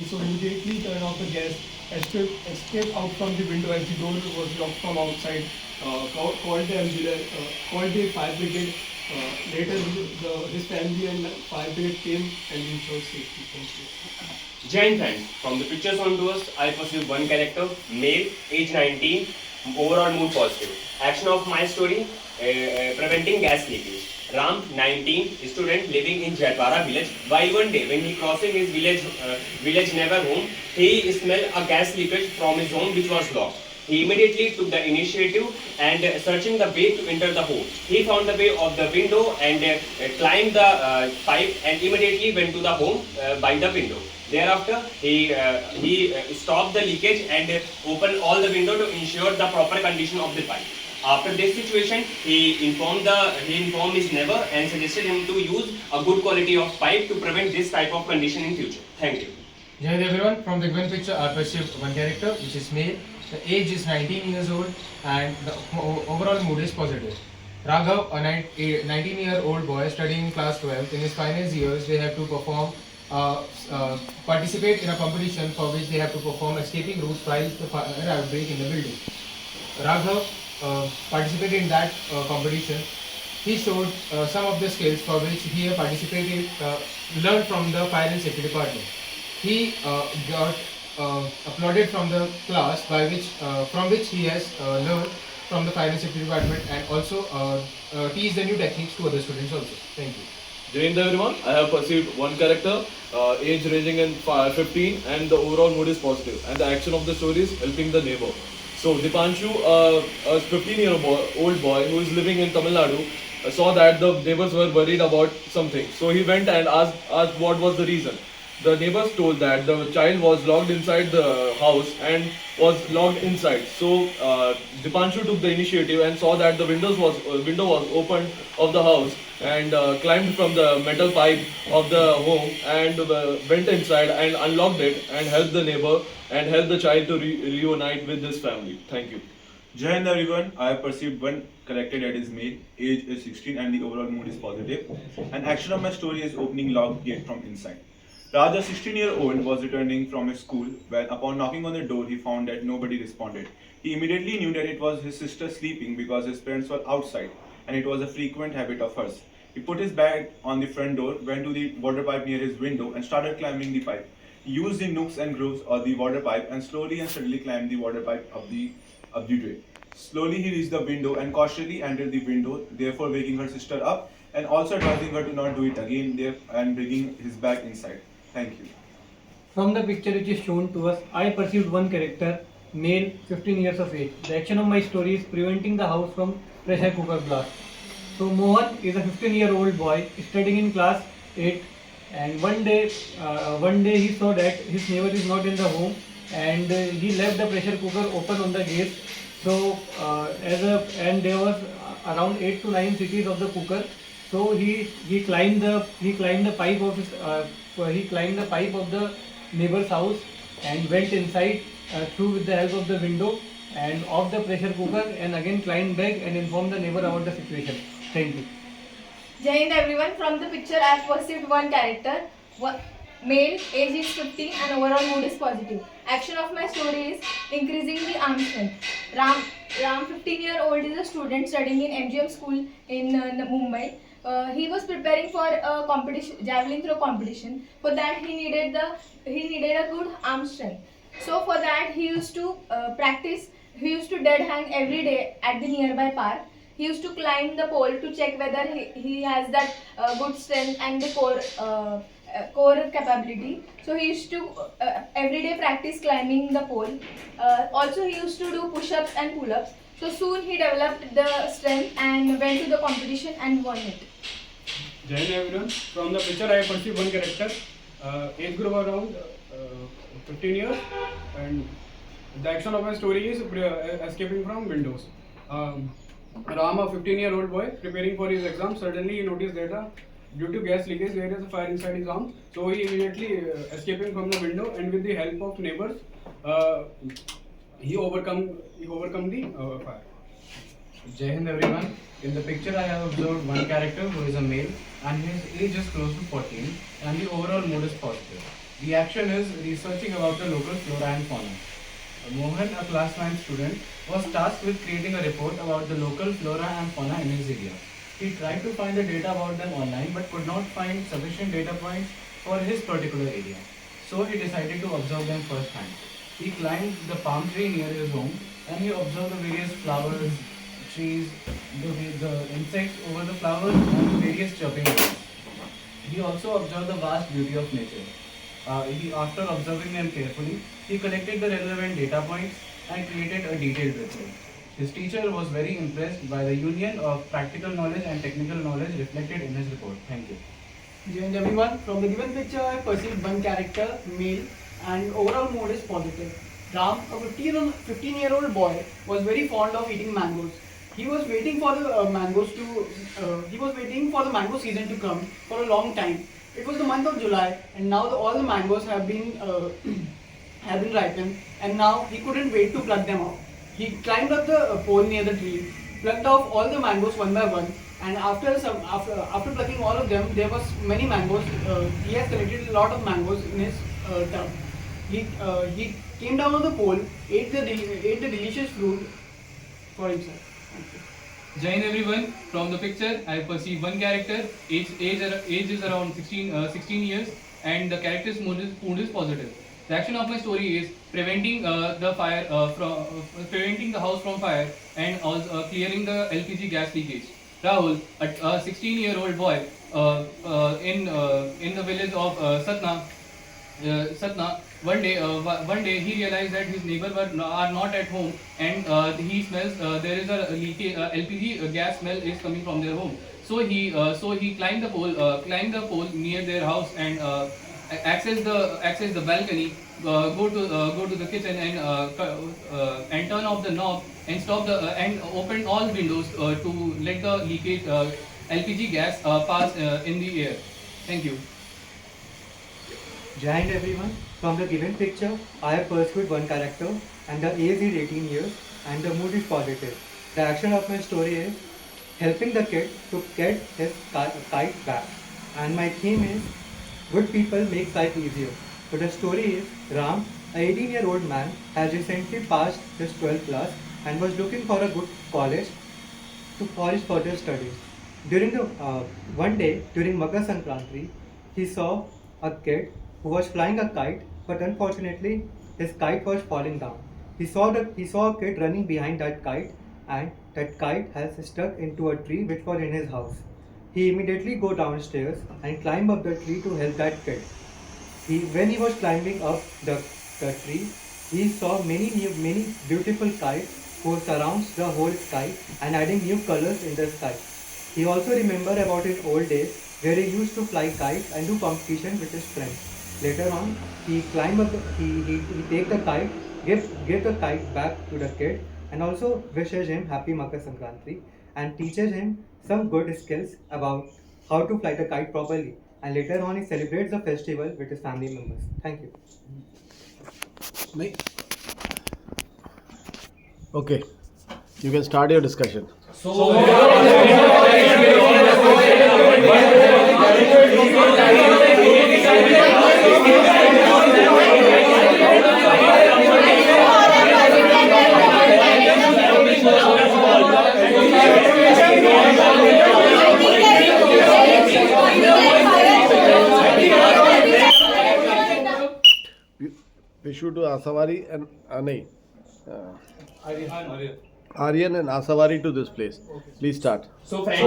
so immediately turned off the gas, escaped out from the window as the door was locked from outside, called the ambulance, called the fire brigade. Later, his family and fire brigade came and ensured safety. Thank you. Giant friends, from the pictures shown to us, I perceive one character, male, age 19, overall mood positive. Action of my story, preventing gas leakage. Ram, 19, student living in Jatwara village. While one day, when he crossing his village neighbor home, he smelled a gas leakage from his home which was locked. He immediately took the initiative and searching the way to enter the home. He found the way of the window and climbed the pipe and immediately went to the home by the window. Thereafter, he stopped the leakage and opened all the window to ensure the proper condition of the pipe. After this situation, he informed his neighbor and suggested him to use a good quality of pipe to prevent this type of condition in future. Thank you. Jai Hind everyone, from the given picture I perceived one character which is male, the age is 19 years old and the overall mood is positive. Raghav, a 19-year-old boy studying in class 12, in his final years they have to participate in a competition for which they have to perform escaping routes while the fire outbreak in the building. Raghav participated in that competition. He showed some of the skills for which he participated, learned from the fire and safety department. He got applauded from the class from which he has learned from the fire and safety department and also teach the new techniques to other students also. Thank you. Jai Hind everyone, I have perceived one character, age ranging in 15 and the overall mood is positive and the action of the story is helping the neighbor. So Dipanshu, a 15-year-old boy who is living in Tamil Nadu, saw that the neighbors were worried about something. So he went and asked what was the reason. The neighbors told that the child was locked inside the house and was locked inside. So Dipanshu took the initiative and saw that the window was opened of the house and climbed from the metal pipe of the home and went inside and unlocked it and helped the neighbor and helped the child to reunite with his family. Thank you. Jai Hind everyone, I have perceived one character that is male, age is 16 and the overall mood is positive. An action of my story is opening locked gate from inside. Raj, a 16-year-old, was returning from his school when upon knocking on the door he found that nobody responded. He immediately knew that it was his sister sleeping because his parents were outside and it was a frequent habit of hers. He put his bag on the front door, went to the water pipe near his window and started climbing the pipe. He used the nooks and grooves of the water pipe and slowly and steadily climbed the water pipe up the drain. Slowly he reached the window and cautiously entered the window, therefore waking her sister up and also advising her to not do it again and bringing his bag inside. Thank you. From the picture which is shown to us, I perceived one character, male, 15 years of age. The action of my story is preventing the house from pressure cooker blast. So Mohan is a 15-year-old boy studying in class 8, and one day he saw that his neighbor is not in the home, and he left the pressure cooker open on the gate. So and there was around 8 to 9 cities of the cooker. So he climbed the pipe of the neighbor's house and went inside through with the help of the window and off the pressure cooker and again climbed back and informed the neighbor about the situation. Thank you. Jai Hind everyone, from the picture I have perceived one character, male, age is 15 and overall mood is positive. Action of my story is increasing the arm strength. Ram, 15-year-old, is a student studying in MGM school in Mumbai. He was preparing for a competition, javelin throw competition. For that he needed a good arm strength. So for that he used to practice. He used to dead hang every day at the nearby park. He used to climb the pole to check whether he has that good strength and the core capability. So he used to every day practice climbing the pole. Also he used to do push-ups and pull-ups. So soon he developed the strength and went to the competition and won it. Jai Hind everyone, from the picture I perceive one character, age group around 15 years, and the action of my story is escaping from windows. Ram, a 15-year-old boy, preparing for his exam, suddenly he noticed that due to gas leakage there is a fire inside his arm. So he immediately escaping from the window and with the help of neighbors, he overcome the fire. Jai Hind everyone. In the picture I have observed one character who is a male and his age is close to 14 and the overall mood is positive. The action is researching about the local flora and fauna. Mohan, a class 9 student, was tasked with creating a report about the local flora and fauna in his area. He tried to find the data about them online but could not find sufficient data points for his particular area. So he decided to observe them firsthand. He climbed the palm tree near his home and he observed the various flowers, trees, the insects over the flowers and various chirping birds. He also observed the vast beauty of nature. After observing them carefully, he collected the relevant data points and created a detailed report. His teacher was very impressed by the union of practical knowledge and technical knowledge reflected in his report. Thank you. Joined everyone. From the given picture, I perceived one character, male, and overall mood is positive. Ram, a 15-year-old boy, was very fond of eating mangoes. He was waiting for the mango season to come for a long time. It was the month of July, and now all the mangoes have been have been ripened, and now he couldn't wait to pluck them out. He climbed up the pole near the tree, plucked off all the mangoes one by one, and after plucking all of them, there was many mangoes. He has collected a lot of mangoes in his tub. He came down on the pole, ate the delicious fruit for himself. Thank you. Jain everyone, from the picture I perceive one character, age is around 16 years, and the character's mood is positive. The action of my story is preventing preventing the house from fire and also clearing the LPG gas leakage. Rahul, a 16-year-old boy in the village of Satna, one day he realized that his neighbors are not at home, and he smells there is a leakage, LPG gas smell is coming from their home. So he climbed the pole near their house and access the balcony, go to the kitchen and turn off the knob and stop and open all windows to let the leakage LPG gas pass in the air. Thank you. Joined everyone. From the given picture, I have pursued one character and the age is 18 years and the mood is positive. The action of my story is helping the kid to get his kite back, and my theme is good people make life easier. So the story is Ram, an 18-year-old man, has recently passed his 12th class and was looking for a good college for his further studies. One day during Makar Sankranti, he saw a kid who was flying a kite, but unfortunately his kite was falling down. He saw a kid running behind that kite, and that kite has stuck into a tree which was in his house. He immediately go downstairs and climb up the tree to help that kid. When he was climbing up the tree, he saw many beautiful kites who surrounds the whole sky and adding new colors in the sky. He also remembered about his old days where he used to fly kites and do competition with his friends. Later on, he climb up, he take the kite, give the kite back to the kid, and also wishes him happy Makar Sankranti and teaches him some good skills about how to fly the kite properly. And later on, he celebrates the festival with his family members. Thank you. Okay, you can start your discussion. Vishu to Asawari and Aryan and Asawari to this place. Please start. So friends,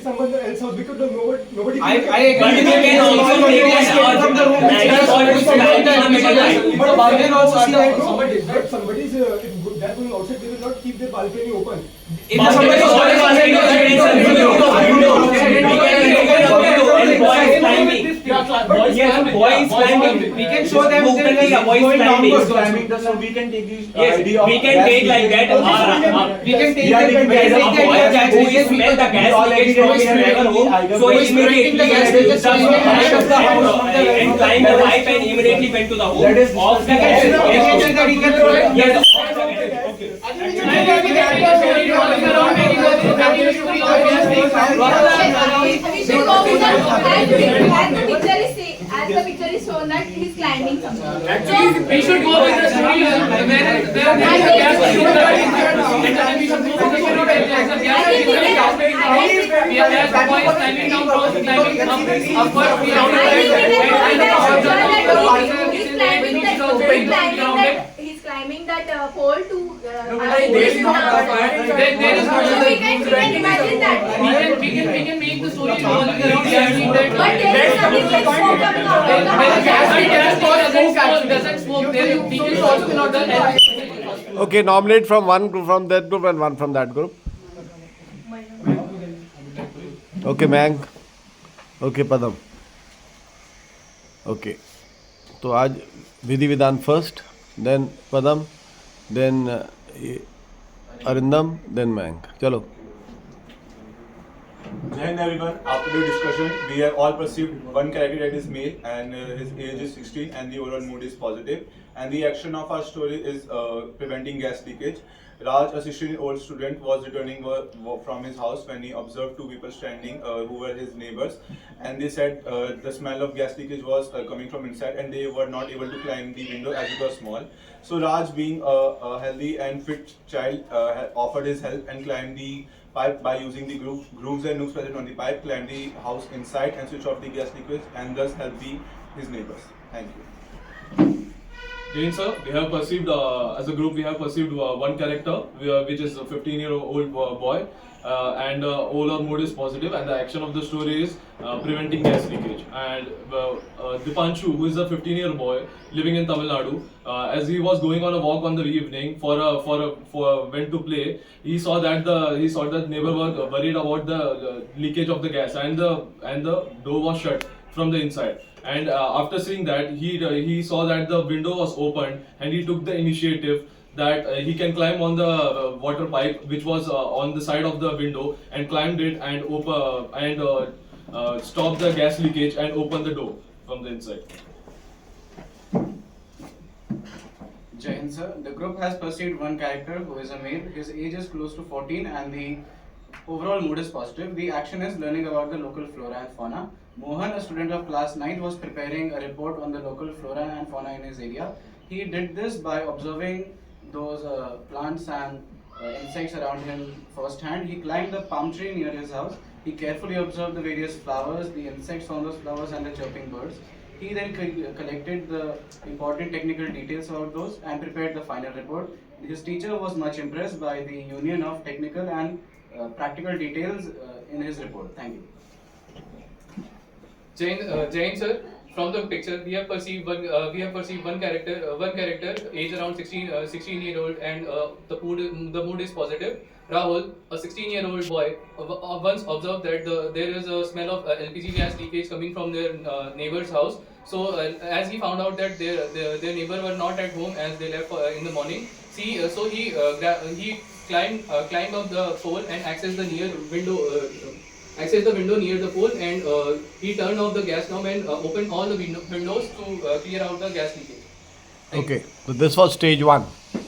Someone else house because nobody. I agree. But you can also take that from the room. Somebody's if they're going outside, they will not keep their balcony open. If somebody is falling on the window, we can open the window and boy is climbing. Yes, boy is climbing. We can show them boy is climbing. So we can take this Yes, we can take like that. we can take Yeah, the we can gas take leakage the Boy and can gas smell the gas leakage from his neighbor home, so Who he is preventing immediately the gas leakage from the height of the house from the and climbed the pipe and immediately went to the home. That is Of the gas. that he can throw it. Yes. We should go with that as the picture is shown that he is climbing something. Actually, we should go with the story where there is a gas leak. And we should go with the story where there is a gas leak. We have gas boy is climbing down, cross climbing upward. We have He's climbing that pole to. there is no. We can imagine that. We can make the story revolving around gas leak that. But there is nothing like smoke coming out of the When the gas house. doesn't smoke, there we can also not the. Okay, nominate from one group from that group and one from that group. Okay, Mank. Okay, Padam. Okay. तो आज विधि विधान first, then पदम, then Arindam, then Mayank. चलो. Jai Hind everyone. After the discussion, we have all perceived one character that is male and his age is 16 and the overall mood is positive. And the action of our story is preventing gas leakage. Raj, a 16-year-old student, was returning from his house when he observed two people standing who were his neighbors. And they said the smell of gas leakage was coming from inside and they were not able to climb the window as it was small. So Raj, being a healthy and fit child, offered his help and climbed the pipe by using the grooves and nooks present on the pipe, climbed the house inside and switched off the gas leakage and thus helped his neighbors. Thank you. Jain sir, we have perceived as a group we have perceived one character which is a 15-year-old boy and overall mood is positive and the action of the story is preventing gas leakage. And Dipanshu, who is a 15-year boy living in Tamil Nadu, as he was going on a walk on the evening for went to play, he saw that neighbor were worried about the leakage of the gas and the door was shut from the inside. And after seeing that, he saw that the window was opened and he took the initiative that he can climb on the water pipe which was on the side of the window and climbed it and stopped the gas leakage and opened the door from the inside. Jain sir, the group has perceived one character who is a male. His age is close to 14 and the overall mood is positive. The action is learning about the local flora and fauna. Mohan, a student of class 9, was preparing a report on the local flora and fauna in his area. He did this by observing those plants and insects around him firsthand. He climbed the palm tree near his house. He carefully observed the various flowers, the insects on those flowers and the chirping birds. He then collected the important technical details about those and prepared the final report. His teacher was much impressed by the union of technical and practical details in his report. Thank you. Jain sir, from the picture we have perceived one character age around 16-year-old and the mood is positive. Rahul, a 16-year-old boy, once observed that there is a smell of LPG gas leakage coming from their neighbor's house. So as he found out that their neighbor were not at home as they left in the morning, he climbed up the pole and accessed the window near the pole and he turned off the gas knob and opened all the windows to clear out the gas leakage. Okay, so this was stage one.